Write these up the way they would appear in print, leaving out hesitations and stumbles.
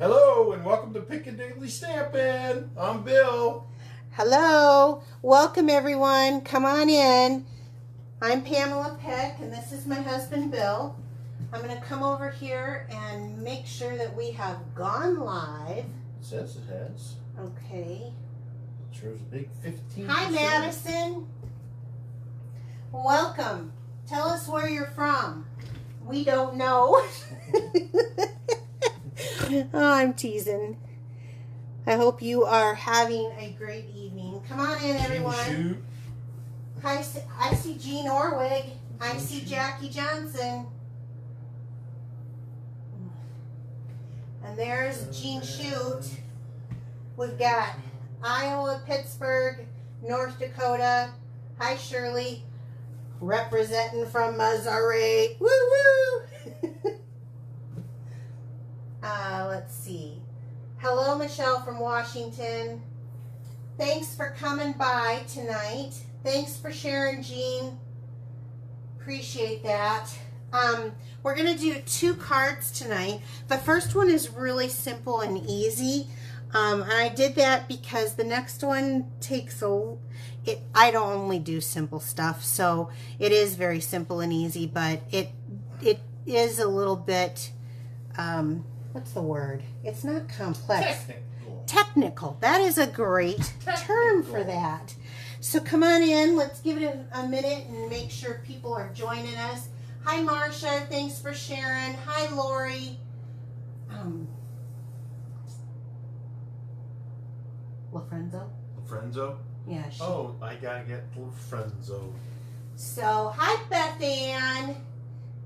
Hello and welcome to Piccadilly Stampin. I'm Bill. Hello, welcome everyone. Come on in. I'm Pamela Peck and this is my husband Bill. I'm going to come over here and make sure that we have gone live. It says it has. Okay. It shows a big 15%. Hi Madison. Welcome. Tell us where you're from. We don't know. Oh, I'm teasing. I hope you are having a great evening. Come on in, everyone. Hi, I see Jean Orwig. I see Jackie Johnson. And there's Jean Shoot. We've got Iowa, Pittsburgh, North Dakota. Hi, Shirley. Representing from Missouri. Woo woo! Let's see. Hello, Michelle from Washington. Thanks for coming by tonight. Thanks for sharing, Jean. Appreciate that. We're going to do 2 cards tonight. The first one is really simple and easy. And I did that because the next one takes I don't only do simple stuff, so it is very simple and easy, but it is a little bit, what's the word? It's not complex. Technical. That is a great term for that. So come on in. Let's give it a minute and make sure people are joining us. Hi, Marcia. Thanks for sharing. Hi, Lori. LaFrenzo? LaFrenzo? Yeah. Oh, I gotta get LaFrenzo. So, hi, Beth Ann.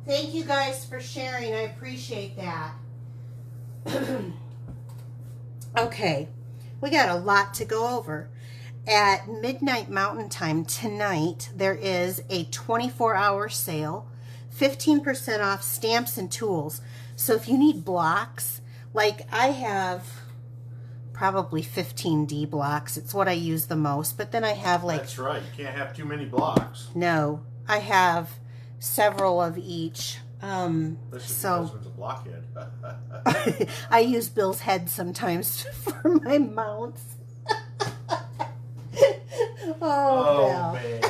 Thank you guys for sharing. I appreciate that. Okay, we got a lot to go over. At midnight Mountain Time tonight, there is a 24-hour sale, 15% off stamps and tools. So if you need blocks, like I have probably 15 D blocks. It's what I use the most, but then I have like... That's right, you can't have too many blocks. No, I have several of each. So your husband's a blockhead. I use Bill's head sometimes for my mounts. Oh man.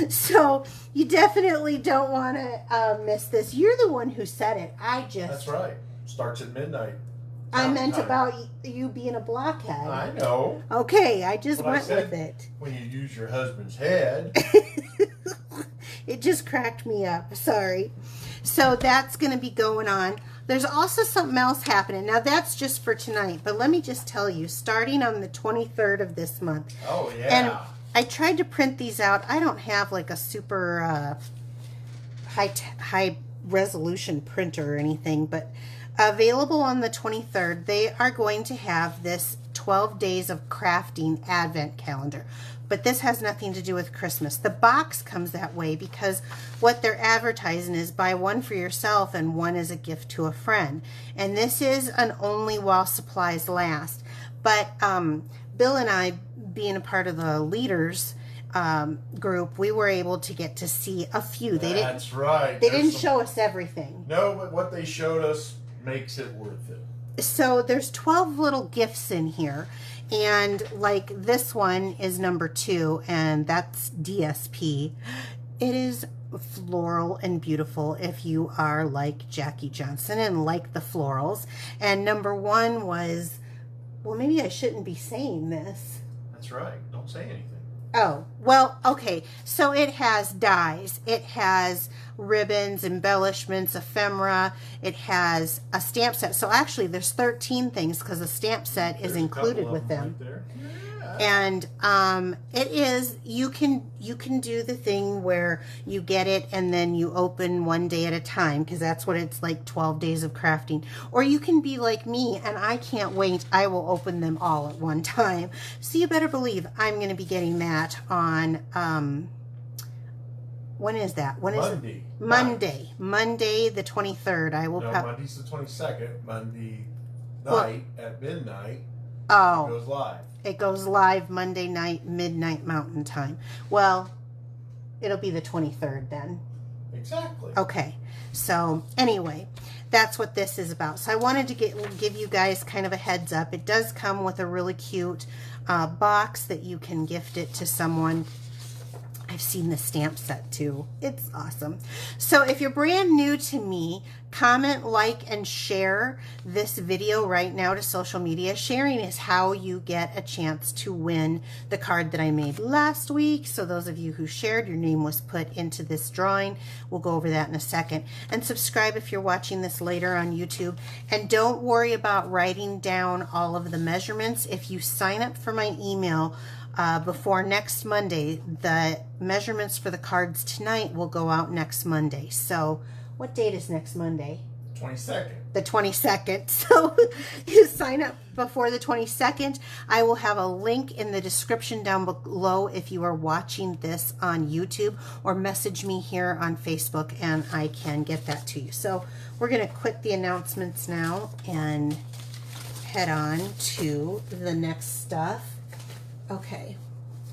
So you definitely don't want to miss this. You're the one who said it. That's right. Starts at midnight. I meant about you being a blockhead. I know. Okay, I just went with it. When you use your husband's head. It just cracked me up. Sorry. So that's going to be going on. There's also something else happening. Now that's just for tonight, but let me just tell you, starting on the 23rd of this month. Oh yeah. And I tried to print these out. I don't have like a super high resolution printer or anything, but available on the 23rd, they are going to have this 12 days of crafting advent calendar. But this has nothing to do with Christmas. The box comes that way because what they're advertising is buy one for yourself and one as a gift to a friend. And this is an only while supplies last. But Bill and I, being a part of the leaders group, we were able to get to see a few. That's right. They didn't show us everything. No, but what they showed us makes it worth it. So there's 12 little gifts in here. And like this one is number 2, and that's DSP. It is floral and beautiful if you are like Jackie Johnson and like the florals. And number 1 was, well, maybe I shouldn't be saying this. That's right. Don't say anything. Oh, well, okay. So it has dies. It has ribbons, embellishments, ephemera. It has a stamp set. So actually there's 13 things because a stamp set is included with them. Right there. Yeah. And it is, you can do the thing where you get it and then you open one day at a time, because that's what it's like, 12 days of crafting. Or you can be like me and I can't wait. I will open them all at one time. So you better believe I'm going to be getting that on, when is that? When is Monday. Monday. Monday the 23rd. I will. No, Monday's the 22nd. Monday night at midnight. Oh. It goes live. It goes live Monday night, midnight Mountain Time. Well, it'll be the 23rd then. Exactly. Okay. So anyway, that's what this is about. So I wanted to give you guys kind of a heads up. It does come with a really cute box that you can gift it to someone. I've seen the stamp set too. It's awesome. So if you're brand new to me, comment, like, and share this video right now to social media. Sharing is how you get a chance to win the card that I made last week. So those of you who shared, your name was put into this drawing. We'll go over that in a second. And subscribe if you're watching this later on YouTube. And don't worry about writing down all of the measurements. If you sign up for my email, before next Monday, the measurements for the cards tonight will go out next Monday. So what date is next Monday? 22nd. The 22nd. So you sign up before the 22nd. I will have a link in the description down below if you are watching this on YouTube, or message me here on Facebook and I can get that to you. So we're going to quit the announcements now and head on to the next stuff. Okay,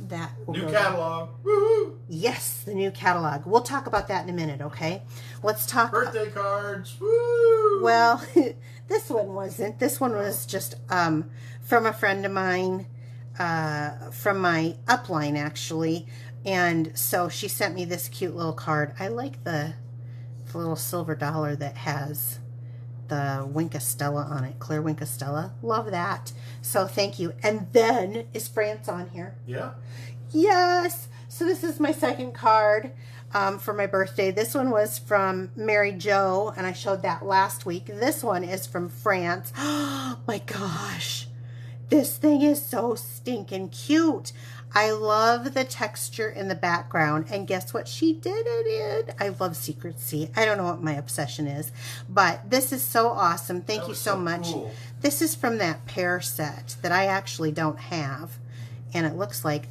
that will New go catalog. Woohoo! Yes, the new catalog. We'll talk about that in a minute, okay? Let's talk. Birthday cards. Woo! Well, this one wasn't. This one was just from a friend of mine, from my upline, actually. And so she sent me this cute little card. I like the little silver dollar that has the Winkastella on it, Claire Winkastella. Love that. So thank you. And then, is France on here? Yeah. Yes. So this is my second card for my birthday. This one was from Mary Jo, and I showed that last week. This one is from France. Oh my gosh. This thing is so stinking cute. I love the texture in the background, and guess what she did it in? I love secrecy. I don't know what my obsession is, but this is so awesome. Thank you so much. Cool. This is from that pear set that I actually don't have, and it looks like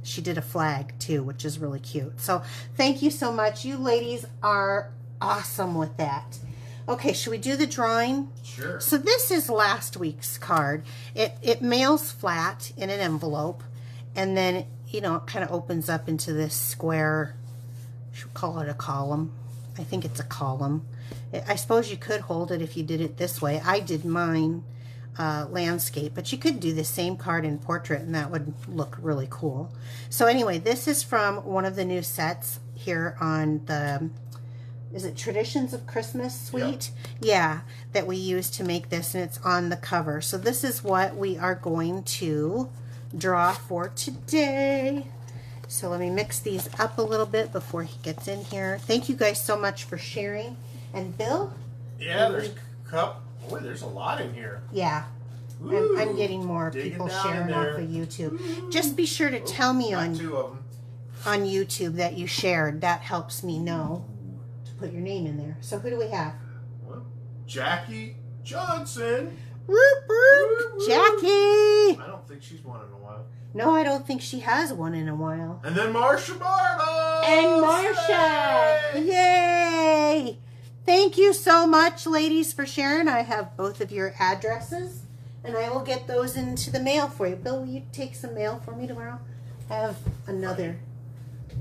she did a flag too, which is really cute. So thank you so much. You ladies are awesome with that. Okay, should we do the drawing? Sure. So this is last week's card. It mails flat in an envelope, and then, you know, it kind of opens up into this square, should we call it a column? I think it's a column. I suppose you could hold it if you did it this way. I did mine landscape, but you could do the same card in portrait, and that would look really cool. So anyway, this is from one of the new sets here on the... Is it Traditions of Christmas Suite? Yep. Yeah, that we used to make this, and it's on the cover. So this is what we are going to draw for today. So let me mix these up a little bit before he gets in here. Thank you guys so much for sharing. And Bill? Yeah, there's a cup. Boy, there's a lot in here. Yeah. Ooh, I'm getting more people sharing off of YouTube. Ooh. Just be sure to tell me on YouTube that you shared. That helps me know. Put your name in there. So who do we have? Well, Jackie Johnson. Whoop, whoop. Jackie. I don't think she's won in a while. No, I don't think she has one in a while. And then Marsha Barlow. And Marsha. Yay. Thank you so much, ladies, for sharing. I have both of your addresses, and I will get those into the mail for you. Bill, will you take some mail for me tomorrow? I have another.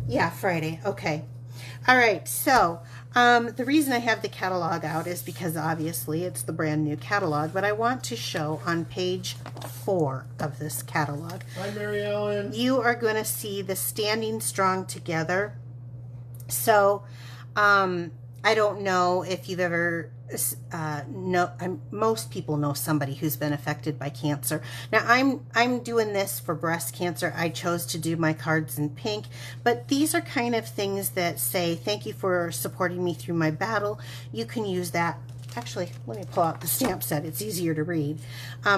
Yeah, Friday. Okay. All right, so the reason I have the catalog out is because obviously it's the brand new catalog, but I want to show on page 4 of this catalog. Hi, Mary Ellen. You are going to see the Standing Strong Together. So I don't know if you've ever most people know somebody who's been affected by cancer. Now I'm doing this for breast cancer. I chose to do my cards in pink, but these are kind of things that say thank you for supporting me through my battle. You can use that. Actually, let me pull out the stamp set. It's easier to read.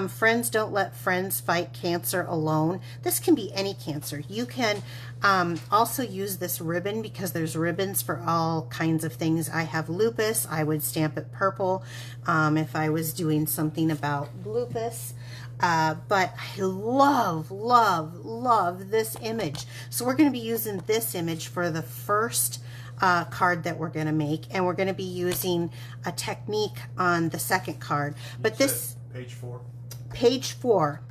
Friends don't let friends fight cancer alone. This can be any cancer. You can also use this ribbon because there's ribbons for all kinds of things. I have lupus. I would stamp it purple if I was doing something about lupus. But I love, love, love this image. So we're going to be using this image for the first card that we're going to make, and we're going to be using a technique on the second card. But this page 4. Page 4.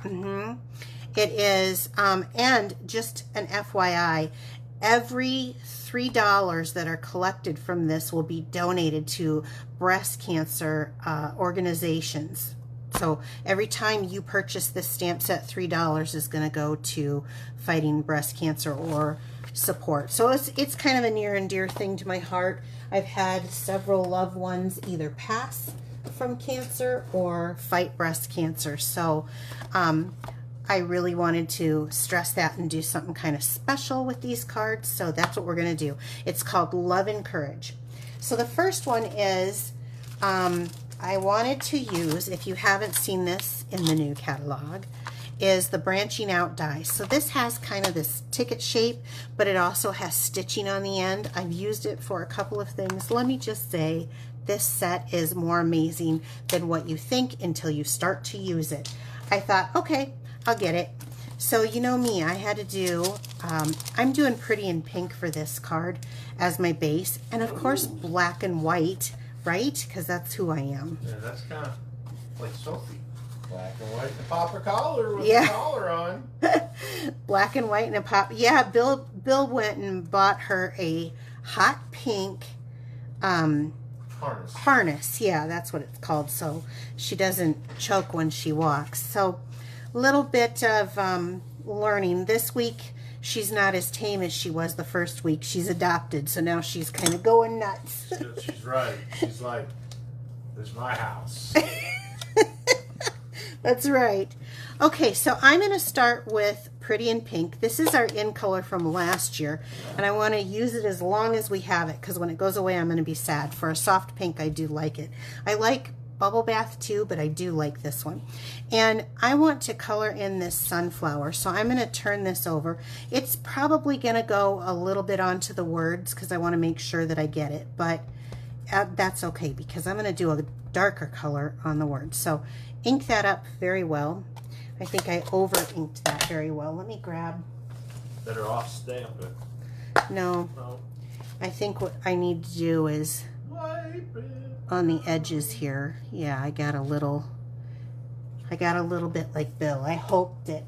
It is, and just an FYI, every $3 that are collected from this will be donated to breast cancer organizations. So every time you purchase this stamp set, $3 is going to go to fighting breast cancer or support. So it's kind of a near and dear thing to my heart. I've had several loved ones either pass from cancer or fight breast cancer. So I really wanted to stress that and do something kind of special with these cards. So that's what we're going to do. It's called Love and Courage. So the first one is I wanted to use, if you haven't seen this in the new catalog, is the branching out die. So this has kind of this ticket shape, but it also has stitching on the end. I've used it for a couple of things. Let me just say, this set is more amazing than what you think until you start to use it. I thought, okay, I'll get it. So you know me, I had to do, I'm doing Pretty in Pink for this card as my base, and of course black and white, right? Because that's who I am. Yeah, that's kind of like Sophie. Black and white and a popper collar with Yeah. a collar on. Black and white and a pop. Yeah, Bill went and bought her a hot pink harness. Yeah, that's what it's called, so she doesn't choke when she walks. So a little bit of learning. This week, she's not as tame as she was the first week. She's adopted, so now she's kind of going nuts. She's right. She's like, this is my house. That's right. Okay, so I'm going to start with Pretty in Pink. This is our in color from last year, and I want to use it as long as we have it, because when it goes away, I'm going to be sad. For a soft pink, I do like it. I like Bubble Bath too, but I do like this one. And I want to color in this sunflower, so I'm going to turn this over. It's probably going to go a little bit onto the words, because I want to make sure that I get it, but that's okay, because I'm going to do a darker color on the words. So ink that up very well. I think I over inked that very well. Let me grab. Better off stamp it. No. I think what I need to do is Wipe it. on the edges here. Yeah, I got a little bit like Bill. I hoped it.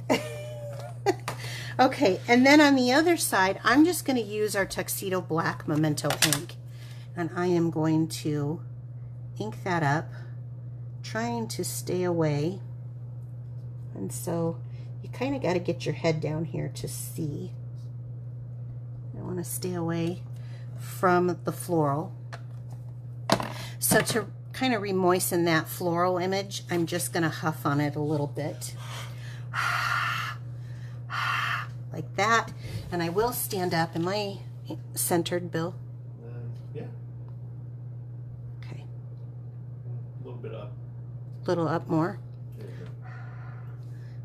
Okay, and then on the other side, I'm just going to use our Tuxedo Black Memento ink. And I am going to ink that up, trying to stay away. And so you kind of got to get your head down here to see. I want to stay away from the floral. So to kind of remoisten that floral image, I'm just going to huff on it a little bit. Like that. And I will stand up. Am I centered, Bill? Yeah. Okay. A little bit up. A little up more.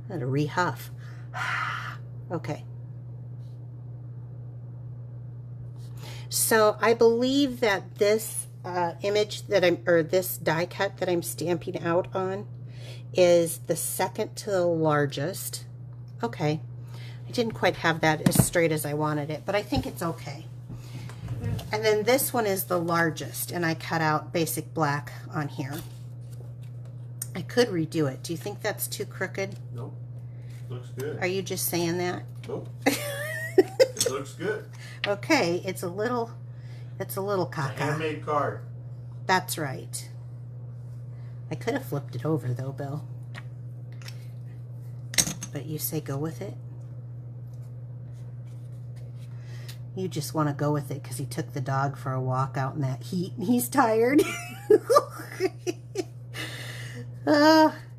I had to rehuff. Okay. So I believe that this image that this die cut that I'm stamping out on is the second to the largest. Okay. I didn't quite have that as straight as I wanted it, but I think it's okay. And then this one is the largest, and I cut out basic black on here. I could redo it. Do you think that's too crooked? Nope. Looks good. Are you just saying that? Nope. It looks good. Okay, it's a little caca. Handmade card. That's right. I could have flipped it over though, Bill. But you say go with it? You just want to go with it because he took the dog for a walk out in that heat and he's tired.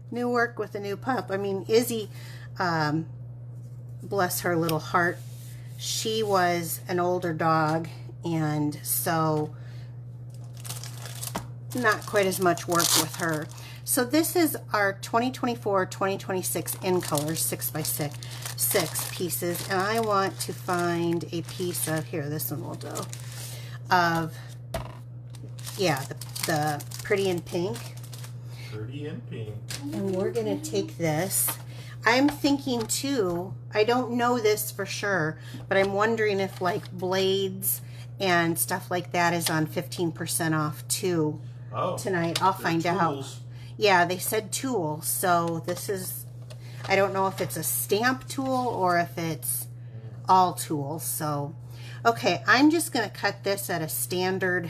New work with a new pup. I mean, Izzy, bless her little heart, she was an older dog, and so not quite as much work with her. So this is our 2024-2026 in colors 6x6 pieces, and I want to find a piece of, here, this one will do, of, yeah, the Pretty in Pink. Pretty in Pink. And we're going to take this. I'm thinking too, I don't know this for sure, but I'm wondering if like blades and stuff like that is on 15% off too tonight. I'll find out. Yeah, they said tool, so this is, I don't know if it's a stamp tool or if it's all tools. So Okay, I'm just going to cut this at a standard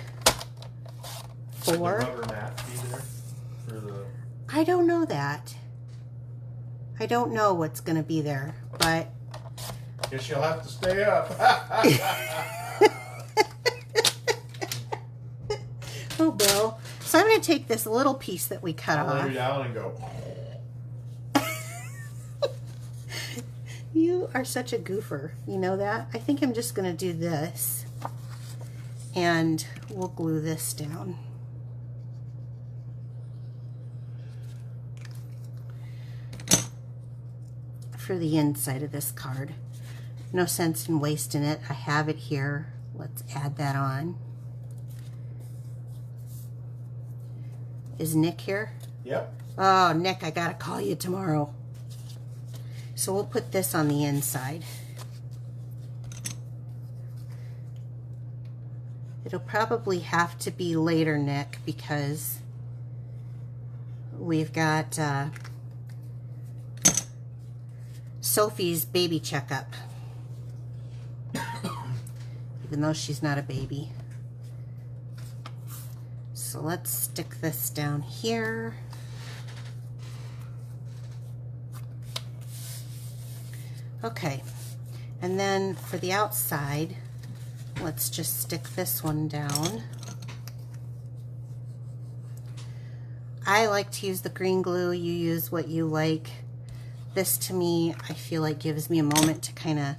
4. Should the rubber mat be there for the... I don't know that. I don't know what's going to be there, but... Guess you'll have to stay up. Oh, Bill. So I'm going to take this little piece that we cut I'll off. lay her down and go... You are such a goofer. You know that? I think I'm just going to do this. And we'll glue this down. For the inside of this card. No sense in wasting it. I have it here. Let's add that on. Is Nick here? Yep. Oh, Nick, I gotta call you tomorrow. So we'll put this on the inside. It'll probably have to be later, Nick, because we've got Sophie's baby checkup. Even though she's not a baby. So let's stick this down here. Okay, and then for the outside, let's just stick this one down. I like to use the green glue. You use what you like. This to me, I feel like gives me a moment to kind of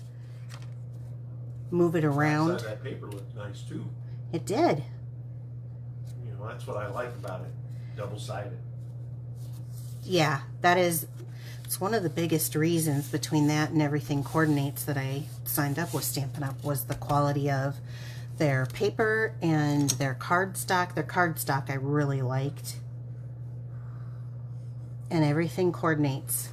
move it around. That paper looked nice too. It did. You know, that's what I like about it. Double-sided. Yeah, that is, it's one of the biggest reasons between that and Everything Coordinates that I signed up with Stampin' Up! Was the quality of their paper and their cardstock. Their cardstock I really liked. And Everything Coordinates.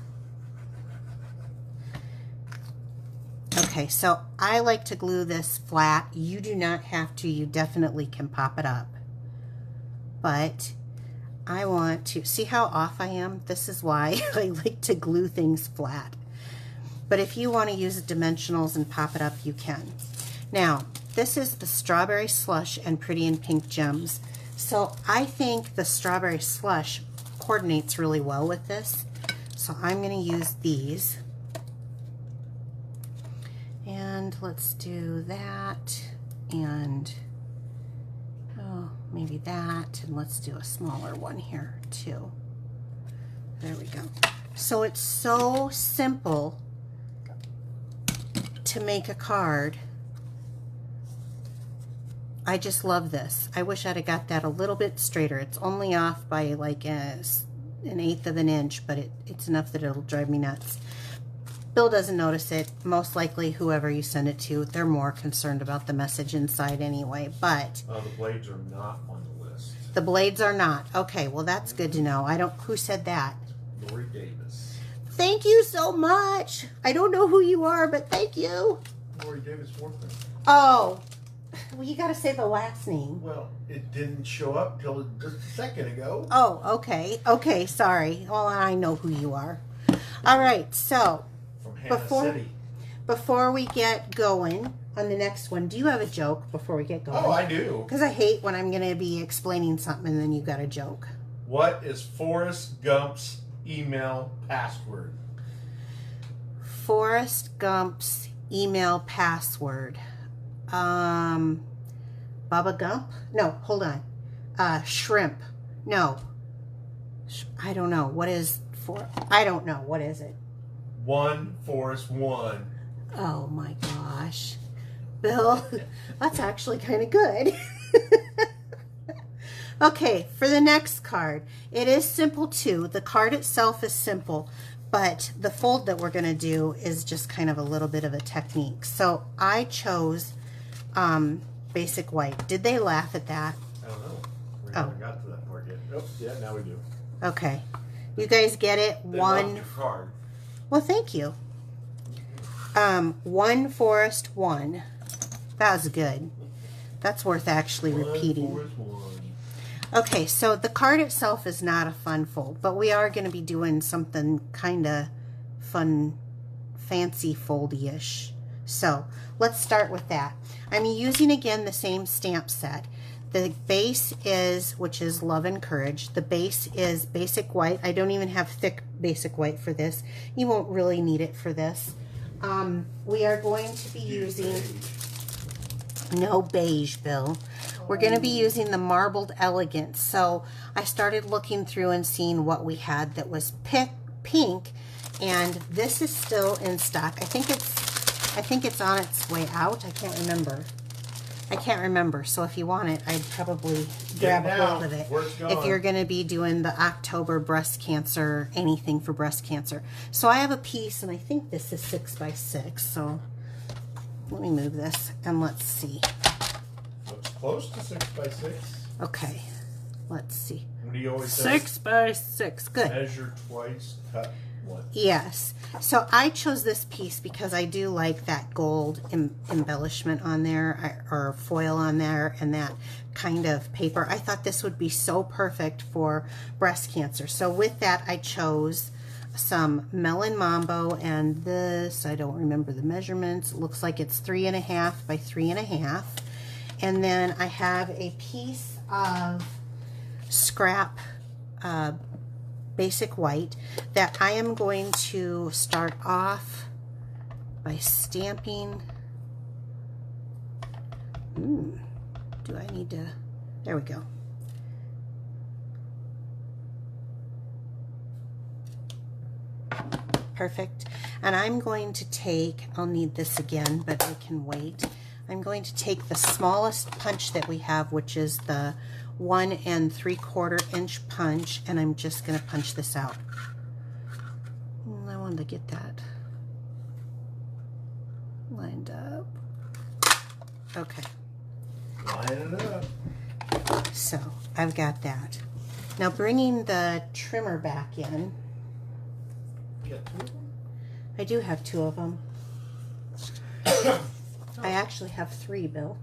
Okay, so I like to glue this flat. You do not have to. You definitely can pop it up. But I want to, see how off I am? This is why I like to glue things flat. But if you want to use dimensionals and pop it up, you can. Now, this is the Strawberry Slush and Pretty in Pink Gems. So I think the Strawberry Slush coordinates really well with this. So I'm going to use these. And let's do that. And maybe that, and let's do a smaller one here too. There we go. So it's so simple to make a card. I just love this. I wish I'd have got that a little bit straighter. It's only off by like an 1/8 of an inch, but it's enough that it'll drive me nuts. Bill doesn't notice it. Most likely whoever you send it to, they're more concerned about the message inside anyway, but... the blades are not on the list. The blades are not. Okay, well that's good to know. Who said that? Lori Davis. Thank you so much. I don't know who you are, but thank you. Lori Davis Workman. Oh, well you gotta say the last name. Well, it didn't show up till just a second ago. Oh, okay. Okay, sorry. Well, I know who you are. All right, so... Before we get going on the next one, do you have a joke before we get going? Oh, I do. Because I hate when I'm going to be explaining something and then you got a joke. What is Forrest Gump's email password? Forrest Gump's email password. Bubba Gump? No, hold on. Shrimp. No. I don't know. What is I don't know. What is it? 1 Forrest 1. Oh my gosh. Bill, that's actually kind of good. Okay, for the next card, it is simple too. The card itself is simple, but the fold that we're going to do is just kind of a little bit of a technique. So I chose basic white. Did they laugh at that? I don't know. We haven't got to that part yet. Oh, yeah, now we do. Okay. You guys get it? They loved your card. Well, thank you. 1 Forrest 1. That was good. That's worth actually repeating. 1 Forrest 1. Okay, so the card itself is not a fun fold, but we are going to be doing something kind of fun, fancy foldy-ish. So let's start with that. I'm using again the same stamp set. The base is, which is Love and Courage. The base is basic white. I don't even have thick basic white for this. You won't really need it for this. We are going to be using, no beige, Bill. We're going to be using the Marbled Elegance. So I started looking through and seeing what we had that was pink, and this is still in stock. I think it's on its way out. I can't remember. So if you want it, I'd probably grab a hold of it. If you're going to be doing the October breast cancer, anything for breast cancer. So I have a piece, and I think this is 6 by 6. So let me move this and let's see. Looks close to 6 by 6. Okay, let's see. What do you always say? 6 by 6. Good. Measure twice, cut once. Yes. So I chose this piece because I do like that gold embellishment on there, or foil on there, and that kind of paper. I thought this would be so perfect for breast cancer. So with that, I chose some Melon Mambo, and this, I don't remember the measurements. It looks like it's 3.5 by 3.5. And then I have a piece of scrap basic white that I am going to start off by stamping. Do I need to? There we go. Perfect. And I'm going to take, I'll need this again, but I can wait. I'm going to take the smallest punch that we have, which is the 1 3/4 inch punch, and I'm just going to punch this out. I wanted to get that lined up. Okay. Line it up. So I've got that. Now bringing the trimmer back in. You got 2 of them? I do have 2 of them. I actually have 3, Bill.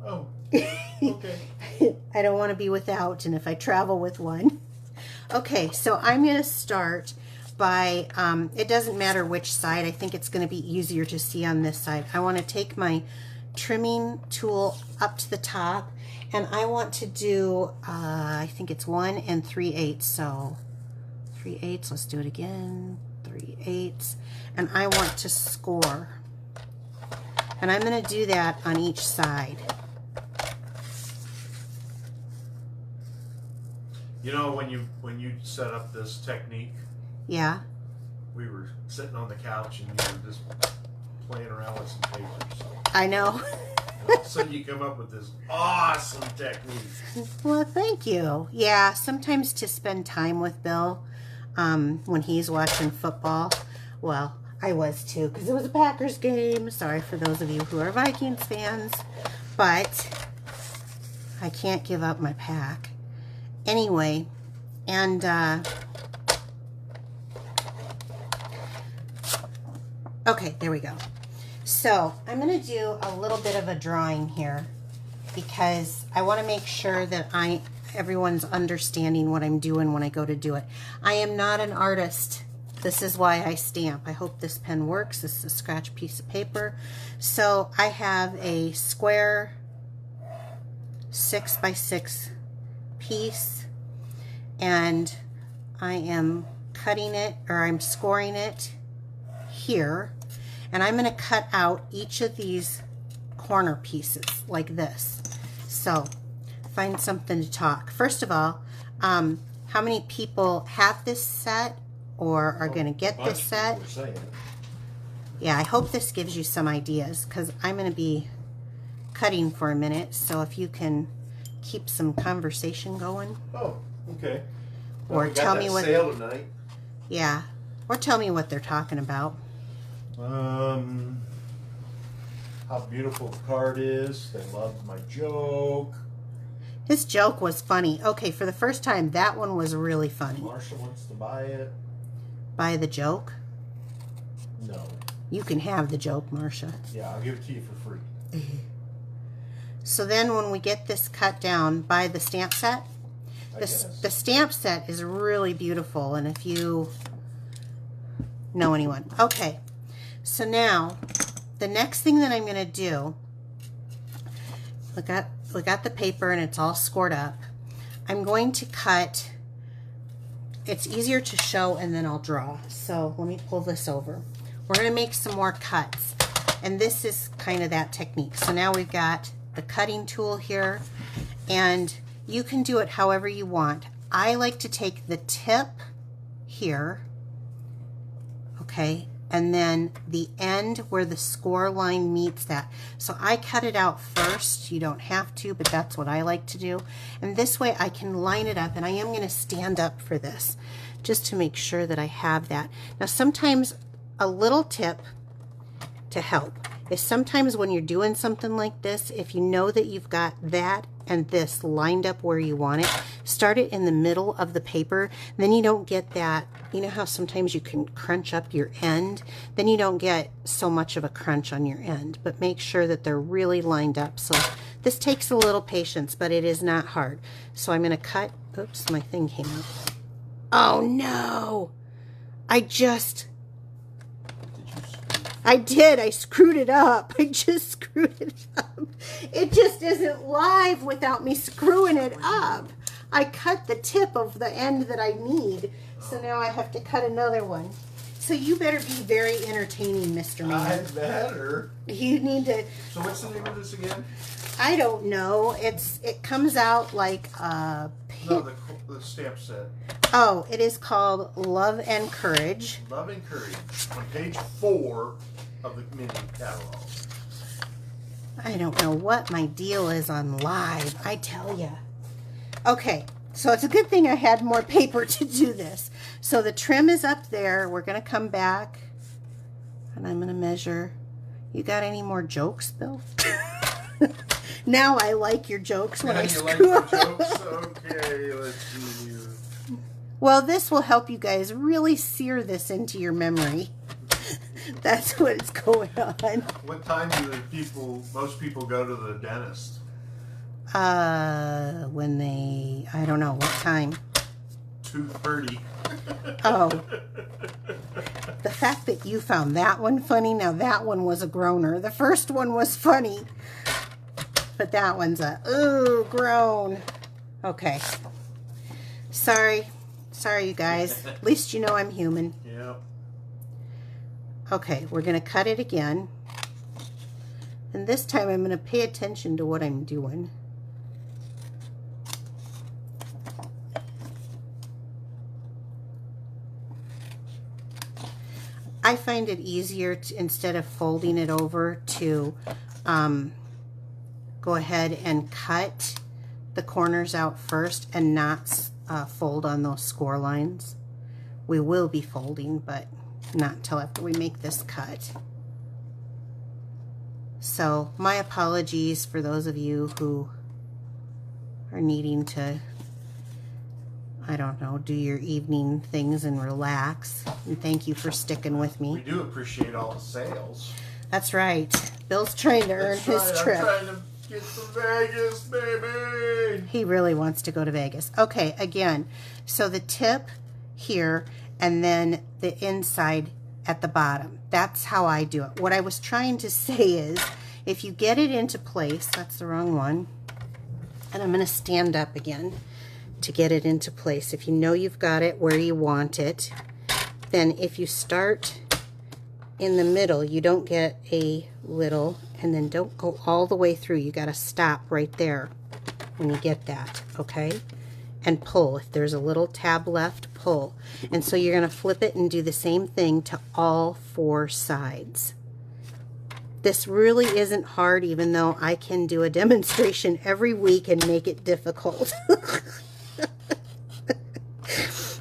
Oh, okay. I don't want to be without, and if I travel with one. Okay, so I'm going to start by, it doesn't matter which side. I think it's going to be easier to see on this side. I want to take my trimming tool up to the top, and I want to do, I think it's 1 3/8. So 3/8, let's do it again. 3/8, and I want to score. And I'm going to do that on each side. You know, when you set up this technique, Yeah. we were sitting on the couch and you were just playing around with some papers. I know. And all of a sudden you come up with this awesome technique. Well, thank you. Yeah, sometimes to spend time with Bill when he's watching football. Well, I was too, because it was a Packers game. Sorry for those of you who are Vikings fans, but I can't give up my pack. Anyway, and okay, there we go. So I'm going to do a little bit of a drawing here because I want to make sure that everyone's understanding what I'm doing when I go to do it. I am not an artist. This is why I stamp. I hope this pen works. This is a scratch piece of paper. So I have a square 6 by 6 piece, and I am cutting it, or I'm scoring it here, and I'm going to cut out each of these corner pieces like this. So find something to talk. First of all, how many people have this set or are going to get this set? Yeah, I hope this gives you some ideas, because I'm going to be cutting for a minute, so if you can keep some conversation going. Oh, okay. Or tell me what sale tonight. Yeah, or tell me what they're talking about. How beautiful the card is. They loved my joke. His joke was funny. Okay, for the first time, that one was really funny. Marsha wants to buy it. Buy the joke? No. You can have the joke, Marsha. Yeah, I'll give it to you for free. So then when we get this cut down, buy the stamp set. The stamp set is really beautiful, and if you know anyone. Okay, so now the next thing that I'm going to do, we got the paper and it's all scored up. I'm going to cut, it's easier to show and then I'll draw. So let me pull this over. We're going to make some more cuts. And this is kind of that technique. So now we've got the cutting tool here, and you can do it however you want. I like to take the tip here, okay, and then the end where the score line meets that. So I cut it out first. You don't have to, but that's what I like to do. And this way I can line it up, and I am going to stand up for this just to make sure that I have that. Now sometimes a little tip to help is sometimes when you're doing something like this, if you know that you've got that and this lined up where you want it, start it in the middle of the paper. Then you don't get that, you know how sometimes you can crunch up your end? Then you don't get so much of a crunch on your end, but make sure that they're really lined up. So this takes a little patience, but it is not hard. So I'm going to cut, oops, my thing came out. Oh no, I did. I screwed it up. I just screwed it up. It just isn't live without me screwing it up. I cut the tip of the end that I need. So now I have to cut another one. So you better be very entertaining, Mr. Man. I better. You need to. So what's the name of this again? I don't know. It comes out like a No, the stamp set. Oh, it is called Love and Courage. Love and Courage on page 4 of the mini catalog. I don't know what my deal is on live, I tell ya. Okay, so it's a good thing I had more paper to do this. So the trim is up there. We're going to come back and I'm going to measure. You got any more jokes, Bill? Now I like your jokes when I screw up. Okay, let's see here. Well, this will help you guys really sear this into your memory. That's what's going on. What time do most people go to the dentist? When they, I don't know, what time? 2:30. Oh. The fact that you found that one funny, now that one was a groaner. The first one was funny, but that one's a, ooh, groan. Okay. Sorry, you guys. At least you know I'm human. Yeah. Okay, we're going to cut it again. And this time I'm going to pay attention to what I'm doing. I find it easier to, instead of folding it over, to go ahead and cut the corners out first and not fold on those score lines. We will be folding, but not until after we make this cut. So my apologies for those of you who are needing to, I don't know, do your evening things and relax. And thank you for sticking with me. We do appreciate all the sales. That's right. Bill's trying to earn his trip. I'm trying to get to Vegas, baby. He really wants to go to Vegas. Okay, again, so the tip here and then the inside at the bottom. That's how I do it. What I was trying to say is, if you get it into place, that's the wrong one, and I'm going to stand up again to get it into place. If you know you've got it where you want it, then if you start in the middle, you don't get a little, and then don't go all the way through. You got to stop right there when you get that, okay? And pull. If there's a little tab left, pull. And so you're going to flip it and do the same thing to all 4 sides. This really isn't hard, even though I can do a demonstration every week and make it difficult.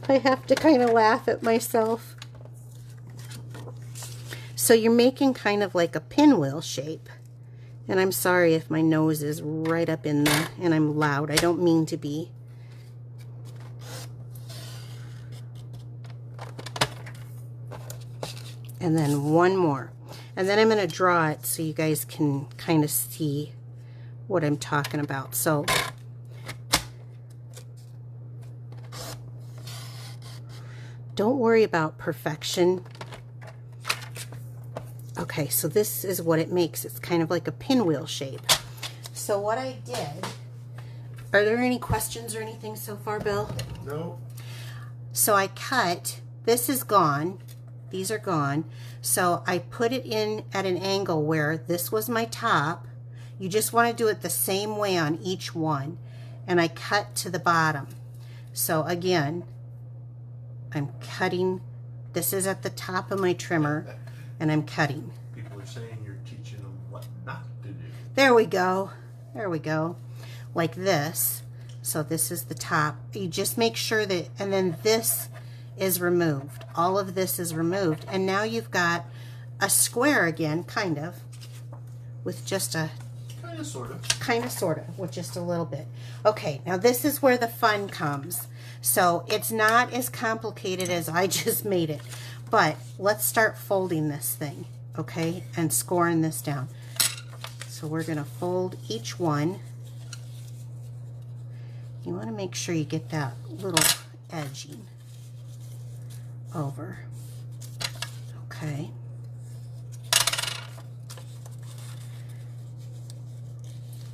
I have to kind of laugh at myself. So you're making kind of like a pinwheel shape. And I'm sorry if my nose is right up in there and I'm loud. I don't mean to be. And then one more. And then I'm going to draw it so you guys can kind of see what I'm talking about. So don't worry about perfection. Okay, so this is what it makes. It's kind of like a pinwheel shape. So what I did, are there any questions or anything so far, Bill? No. So I cut, this is gone, these are gone. So I put it in at an angle where this was my top. You just want to do it the same way on each one. And I cut to the bottom. So again, I'm cutting, this is at the top of my trimmer, and I'm cutting. People are saying you're teaching them what not to do. There we go. There we go. Like this. So this is the top. You just make sure that, and then this is removed. All of this is removed. And now you've got a square again, kind of, with just a, Kind of, sort of, with just a little bit. Okay, now this is where the fun comes. So it's not as complicated as I just made it. But let's start folding this thing, okay, and scoring this down. So we're going to fold each one. You want to make sure you get that little edging over. Okay.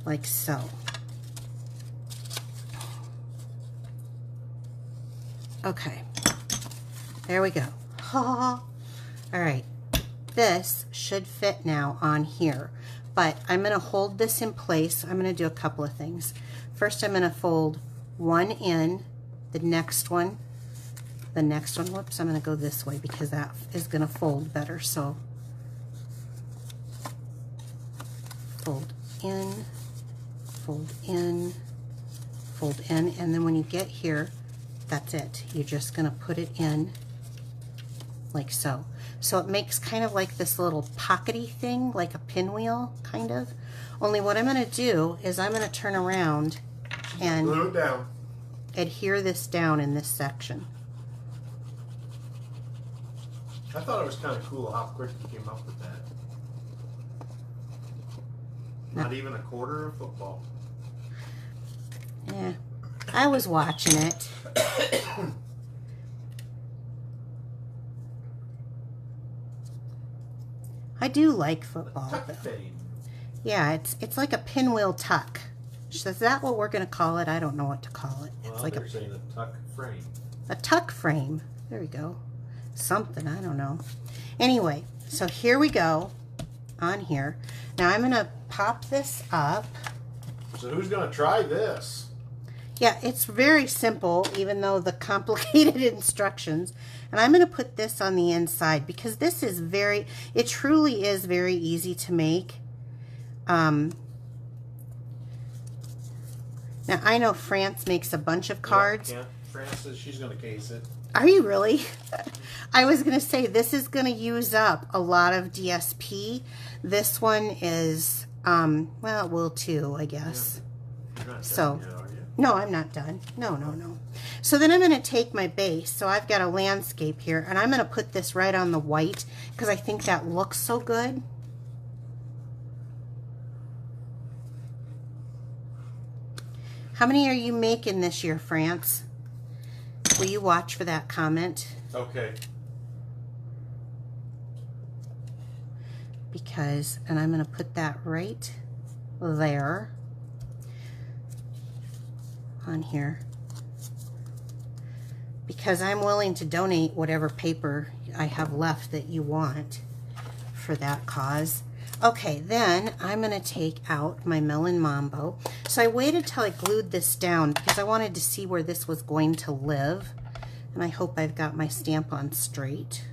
Like so. Okay. There we go. All right. This should fit now on here. But I'm going to hold this in place. I'm going to do a couple of things. First, I'm going to fold one in, the next one, whoops, I'm going to go this way because that is going to fold better. So fold in, fold in, fold in, and then when you get here, that's it. You're just going to put it in like so. So it makes kind of like this little pockety thing, like a pinwheel, kind of. Only what I'm going to do is I'm going to turn around and glue it down. Adhere this down in this section. I thought it was kind of cool how quick you came up with that. Not even a quarter of football. Yeah, I was watching it. I do like football. Tuck fade. Yeah, it's like a pinwheel tuck. Is that what we're going to call it? I don't know what to call it. It's Well, like they're saying a tuck frame. a tuck frame. There we go. Something, I don't know. Anyway, so here we go on here. Now I'm going to pop this up. So who's going to try this? Yeah, it's very simple, even though the complicated instructions. And I'm going to put this on the inside because this is it truly is very easy to make. Now, I know France makes a bunch of cards. Yeah, France says she's going to case it. Are you really? I was going to say, this is going to use up a lot of DSP. This one is, well, it will too, I guess. Yeah. You're not So, done yet, are you? no, I'm not done. No. So then I'm going to take my base. So I've got a landscape here, and I'm going to put this right on the white because I think that looks so good. How many are you making this year, France? Will you watch for that comment? Okay. Because, and I'm going to put that right there on here. Because I'm willing to donate whatever paper I have left that you want for that cause. Okay, then I'm going to take out my Melon Mambo. So I waited till I glued this down because I wanted to see where this was going to live. And I hope I've got my stamp on straight.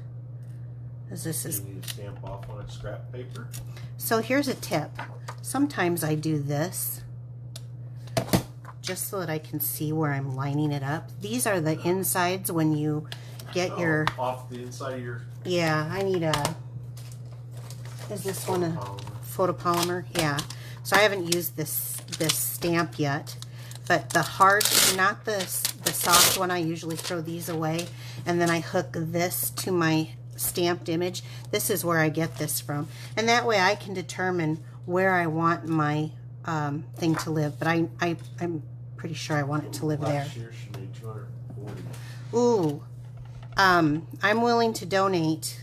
As this is. You need to stamp off on a scrap paper. So here's a tip. Sometimes I do this just so that I can see where I'm lining it up. These are the insides when you get your... Off the inside of your... Yeah, I need a... Is this one a photopolymer? Yeah. So I haven't used this stamp yet. But the hard, not the soft one, I usually throw these away. And then I hook this to my stamped image. This is where I get this from. And that way I can determine where I want my thing to live. But I'm pretty sure I want it to live there. Last year she made 240. Ooh. I'm willing to donate.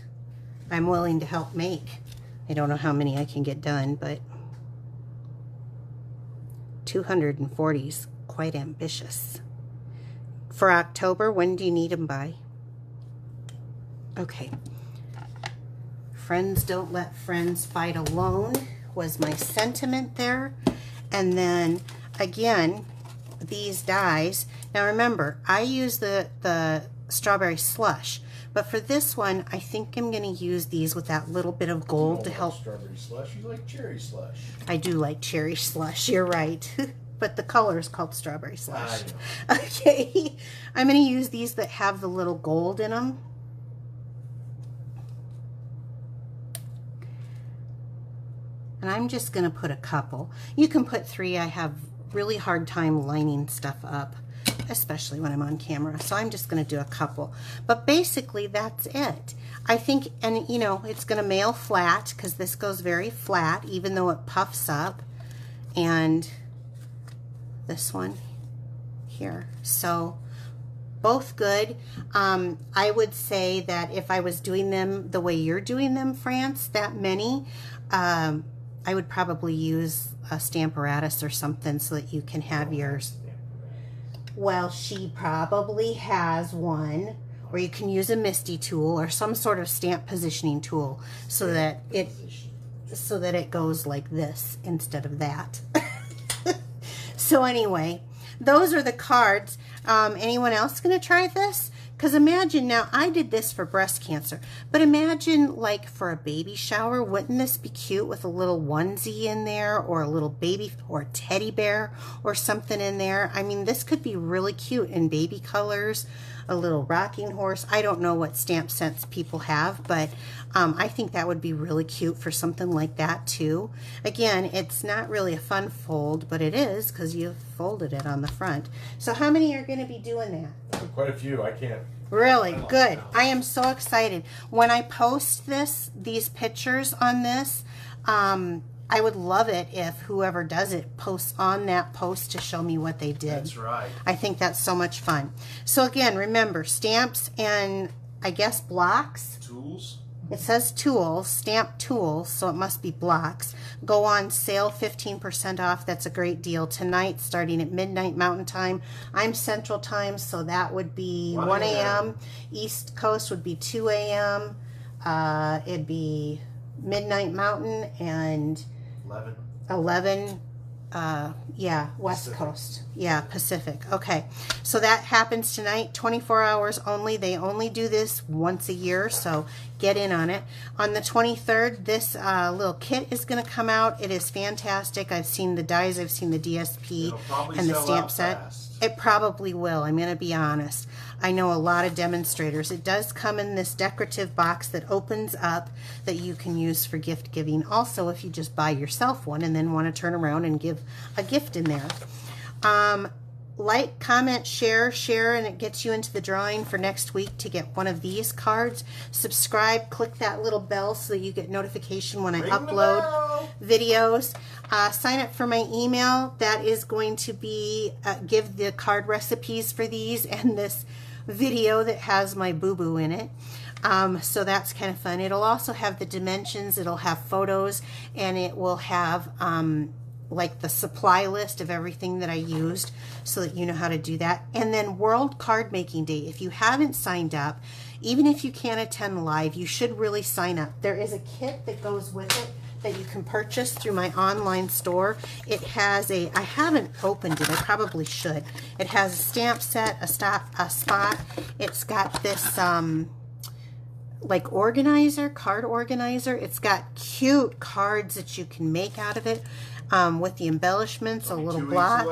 I'm willing to help make. I don't know how many I can get done, but 240 is quite ambitious. For October, when do you need them by? Okay. Friends don't let friends fight alone was my sentiment there. And then again, these dies. Now remember, I use the strawberry slush, but for this one, I think I'm going to use these with that little bit of gold to help. Strawberry slush. You like cherry slush. I do like cherry slush. You're right. But the color is called strawberry slush. Okay. I'm going to use these that have the little gold in them. And I'm just going to put a couple. You can put 3. I have really hard time lining stuff up, especially when I'm on camera. So I'm just going to do a couple. But basically, that's it. I think, and you know, it's going to mail flat because this goes very flat, even though it puffs up. And this one here. So both good. I would say that if I was doing them the way you're doing them, France, that many, I would probably use a Stamparatus or something so that you can have yours. Well, she probably has one, or you can use a MISTI tool or some sort of stamp positioning tool so that it goes like this instead of that. So anyway, those are the cards. Anyone else going to try this? Because imagine, now I did this for breast cancer, but imagine like for a baby shower, wouldn't this be cute with a little onesie in there or a little baby or a teddy bear or something in there? I mean, this could be really cute in baby colors, a little rocking horse. I don't know what stamp sets people have, but I think that would be really cute for something like that too. Again, it's not really a fun fold, but it is because you've folded it on the front. So how many are going to be doing that? Quite a few. I can't. Really good. I am so excited. When I post these pictures on this, I would love it if whoever does it posts on that post to show me what they did. That's right. I think that's so much fun. So again, remember, stamps and I guess blocks. Tools. It says tools, stamp tools, so it must be blocks. Go on sale, 15% off. That's a great deal. Tonight, starting at midnight Mountain Time. I'm Central Time, so that would be 1 a.m. East Coast would be 2 a.m. It'd be midnight Mountain and 11. Yeah, West Pacific. Coast. Yeah, Pacific. Okay, so that happens tonight, 24 hours only. They only do this once a year, so get in on it. On the 23rd, this little kit is going to come out. It is fantastic. I've seen the dies, I've seen the DSP and the stamp set. Fast. It probably will. I'm going to be honest. I know a lot of demonstrators. It does come in this decorative box that opens up that you can use for gift giving. Also, if you just buy yourself one and then want to turn around and give a gift in there. Like, comment, share, and it gets you into the drawing for next week to get one of these cards. Subscribe, click that little bell so that you get notification when I upload videos. Sign up for my email. That is going to be give the card recipes for these and this video that has my boo-boo in it. So that's kind of fun. It'll also have the dimensions, it'll have photos, and it will have like the supply list of everything that I used so that you know how to do that. And then World Card Making Day. If you haven't signed up, even if you can't attend live, you should really sign up. There is a kit that goes with it that you can purchase through my online store. It has a, I haven't opened it, I probably should. It has a stamp set, a spot. It's got this like organizer, card organizer. It's got cute cards that you can make out of it. With the embellishments, a little block.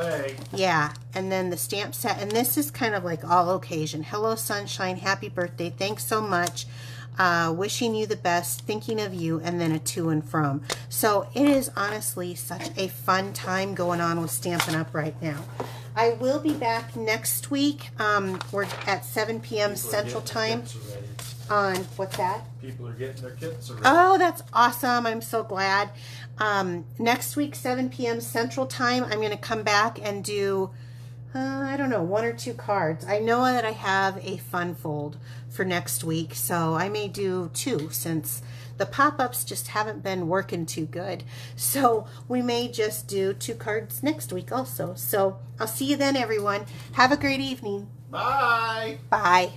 Yeah, and then the stamp set. And this is kind of like all occasion. Hello, sunshine. Happy birthday. Thanks so much. Wishing you the best. Thinking of you. And then a to and from. So it is honestly such a fun time going on with Stampin' Up! Right now. I will be back next week. We're at 7 p.m. Central Time. On what's that? People are getting their kits already. Oh, that's awesome. I'm so glad. Next week, 7 p.m. Central Time, I'm going to come back and do, I don't know, 1 or 2 cards. I know that I have a fun fold for next week, so I may do 2 since The pop-ups just haven't been working too good. So we may just do 2 cards next week also. So I'll see you then, everyone. Have a great evening. Bye. Bye.